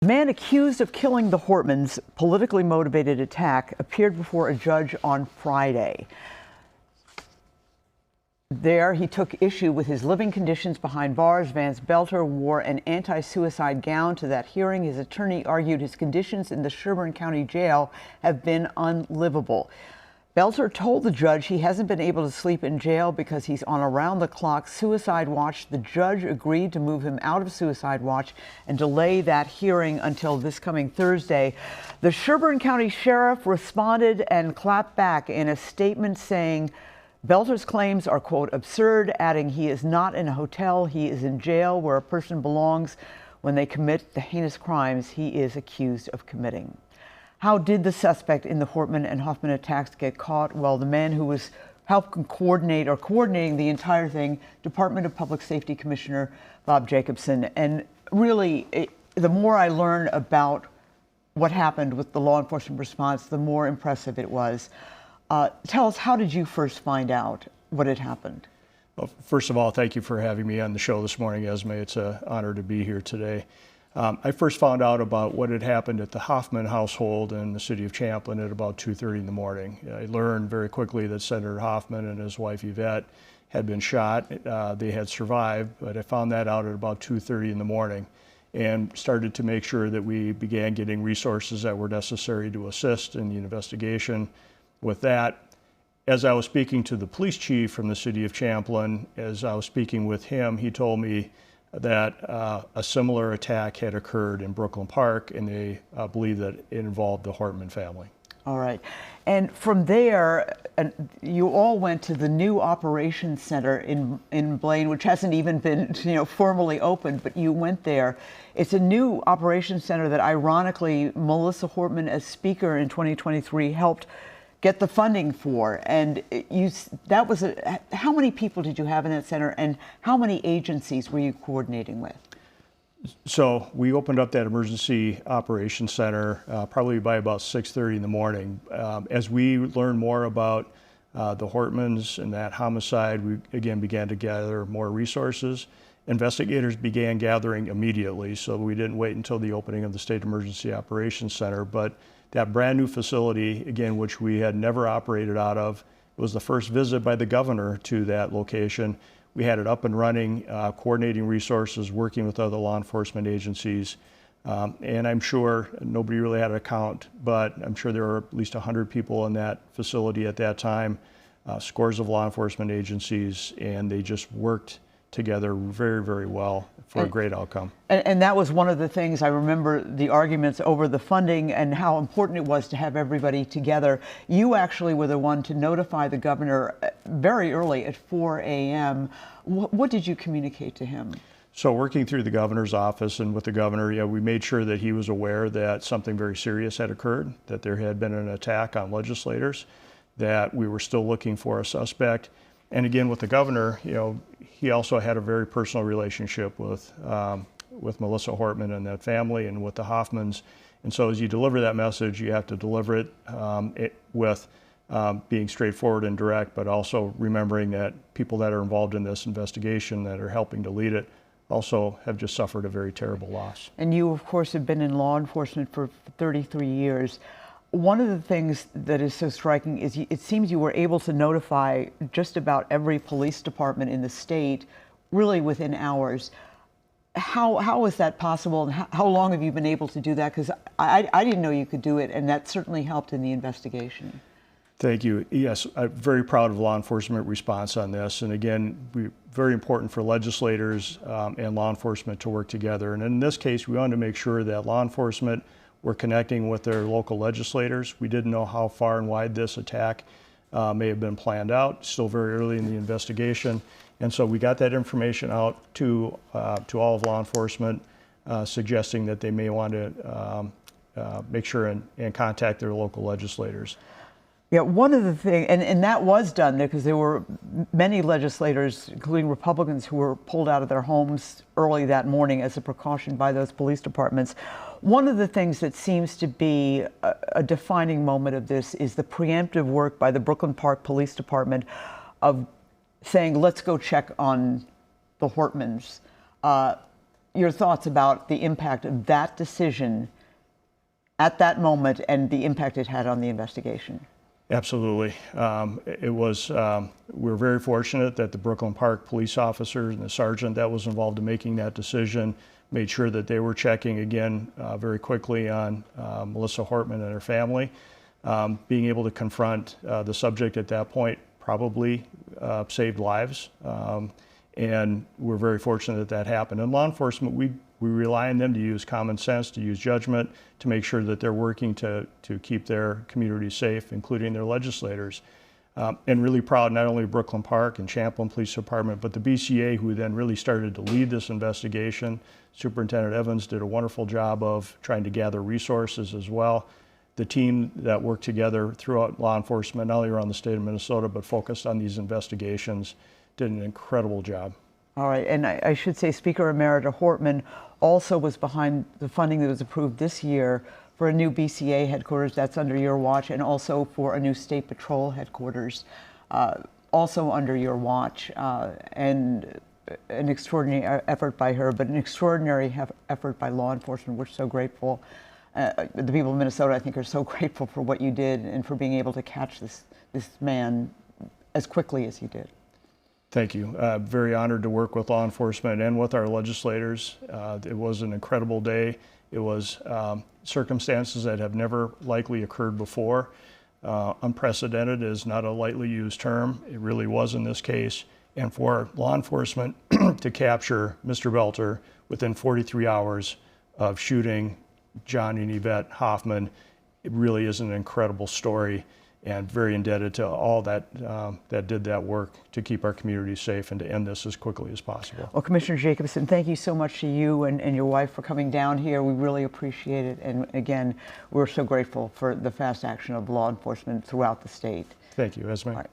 The man accused of killing the Hortmans' politically motivated attack appeared before a judge on Friday. There, he took issue with his living conditions behind bars. Vance Belter wore an anti-suicide gown to that hearing. His attorney argued his conditions in the Sherburne County Jail have been unlivable. Belter told the judge he hasn't been able to sleep in jail because he's on around-the-clock suicide watch. The judge agreed to move him out of suicide watch and delay that hearing until this coming Thursday. The Sherburne County Sheriff responded and clapped back in a statement saying Belter's claims are, quote, absurd, adding he is not in a hotel, he is in jail where a person belongs when they commit the heinous crimes he is accused of committing. How did the suspect in the Hortman and Hoffman attacks get caught? Well, the man who was helping coordinating the entire thing, Department of Public Safety Commissioner Bob Jacobson. And really, the more I learn about what happened with the law enforcement response, the more impressive it was. Tell us, how did you first find out what had happened? Well, first of all, thank you for having me on the show this morning, Esme. It's an honor to be here today. I first found out about what had happened at the Hoffman household in the city of Champlin at about 2:30 in the morning. I learned very quickly that Senator Hoffman and his wife Yvette had been shot. They had survived, but I found that out at about 2:30 in the morning and started to make sure that we began getting resources that were necessary to assist in the investigation. With that, as I was speaking to the police chief from the city of Champlin, as I was speaking with him, he told me that a similar attack had occurred in Brooklyn Park, and they believe that it involved the Hortman family. All right. And from there, you all went to the new operations center in Blaine, which hasn't even been, formally opened, but you went there. It's a new operations center that, ironically, Melissa Hortman, as speaker in 2023, helped get the funding for. And how many people did you have in that center, and how many agencies were you coordinating with? So we opened up that emergency operations center probably by about 6:30 in the morning. As we learned more about the Hortmans and that homicide, we again began to gather more resources. Investigators began gathering immediately, so we didn't wait until the opening of the State Emergency Operations Center. But that brand new facility, again, which we had never operated out of, was the first visit by the governor to that location. We had it up and running, coordinating resources, working with other law enforcement agencies. And I'm sure nobody really had a count, but I'm sure there were at least 100 people in that facility at that time, scores of law enforcement agencies, and they just worked together very, very well for a great outcome. And that was one of the things I remember, the arguments over the funding and how important it was to have everybody together. You actually were the one to notify the governor very early at 4 a.m. What did you communicate to him? So working through the governor's office and with the governor, we made sure that he was aware that something very serious had occurred, that there had been an attack on legislators, that we were still looking for a suspect. And again, with the governor, he also had a very personal relationship with Melissa Hortman and that family, and with the Hoffmans. And so as you deliver that message, you have to deliver it with being straightforward and direct, but also remembering that people that are involved in this investigation, that are helping to lead it, also have just suffered a very terrible loss. And you, of course, have been in law enforcement for 33 years. One of the things that is so striking is it seems you were able to notify just about every police department in the state really within hours. How is that possible, and how long have you been able to do that? Because I didn't know you could do it, and that certainly helped in the investigation. Thank you. Yes, I'm very proud of law enforcement response on this. And again, very important for legislators and law enforcement to work together. And in this case, we wanted to make sure that law enforcement were connecting with their local legislators. We didn't know how far and wide this attack may have been planned out, still very early in the investigation. And so we got that information out to all of law enforcement, suggesting that they may want to make sure and contact their local legislators. Yeah, one of the things, and that was done because there were many legislators, including Republicans, who were pulled out of their homes early that morning as a precaution by those police departments. One of the things that seems to be a defining moment of this is the preemptive work by the Brooklyn Park Police Department of saying, let's go check on the Hortmans. your thoughts about the impact of that decision at that moment and the impact it had on the investigation. Absolutely. We're very fortunate that the Brooklyn Park police officers and the sergeant that was involved in making that decision made sure that they were checking again very quickly on Melissa Hortman and her family. Being able to confront the subject at that point probably saved lives. And we're very fortunate that that happened. In law enforcement, we rely on them to use common sense, to use judgment, to make sure that they're working to keep their communities safe, including their legislators. And really proud not only of Brooklyn Park and Champlin Police Department, but the BCA, who then really started to lead this investigation. Superintendent Evans did a wonderful job of trying to gather resources as well. The team that worked together throughout law enforcement, not only around the state of Minnesota, but focused on these investigations, did an incredible job. All right, and I should say Speaker Emerita Hortman also was behind the funding that was approved this year for a new BCA headquarters, that's under your watch, and also for a new State Patrol headquarters, also under your watch, and an extraordinary effort by her, but an extraordinary effort by law enforcement. We're so grateful. The people of Minnesota, I think, are so grateful for what you did and for being able to catch this man as quickly as he did. Thank you. Very honored to work with law enforcement and with our legislators. It was an incredible day. It was circumstances that have never likely occurred before. Unprecedented is not a lightly used term. It really was in this case. And for law enforcement to capture Mr. Belter within 43 hours of shooting John and Yvette Hoffman, it really is an incredible story, and very indebted to all that did that work to keep our community safe and to end this as quickly as possible. Well, Commissioner Jacobson, thank you so much to you and your wife for coming down here. We really appreciate it. And again, we're so grateful for the fast action of law enforcement throughout the state. Thank you, Esme. All right.